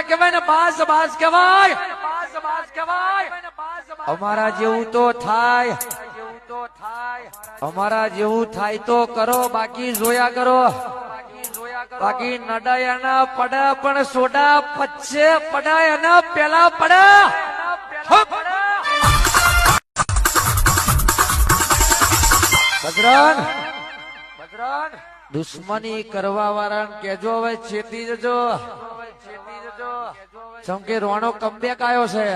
કહેવાય ને બાસ બાસ કહેવાય અમારા જેવું તો થાય અમારા જેવું થાય તો કરો બાકી જોયા કરો બાકી નડાય ના પડે પણ સોડા પચ્ચે પડાય ના પેલા પડે બજરંગ દુશ્મની કરવા વાળા કેજો હવે છેતી જજો ચમકે રોણો કમબેક આવ્યો છે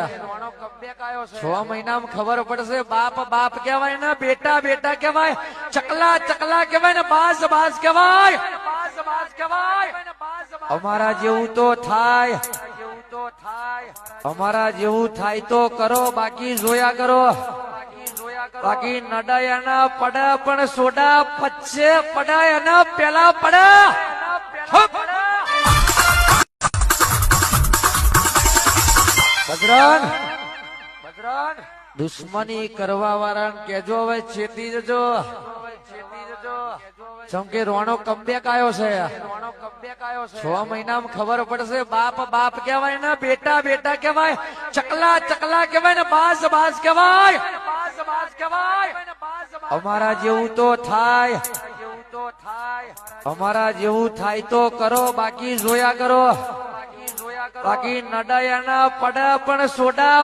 6 મહિનામાં ખબર પડશે બાપ બાપ કહેવાય ને બેટા બેટા કહેવાય ચકલા ચકલા કહેવાય ને બાસ બાસ કહેવાય અમારા જેવું તો થાય અમારા જેવું થાય તો કરો બાકી જોયા કરો બાકી નડાય ના પડે પણ સોડા પચ્ચે પડાય ના પેલા પડે બજરંગ દુશ્મની કરવા વાળા કેજો હવે છેતી જજો ચમકે રોણો કમબેક આવ્યો છે 6 મહિનામાં ખબર પડશે બાપ બાપ કહેવાય ને બેટા બેટા કહેવાય ચકલા ચકલા કહેવાય ને બાસ બાસ કહેવાય અમારા જેવું તો થાય અમારા જેવું થાય તો કરો બાકી જોયા કરો બાકી નડાય ના પડે પણ સોડા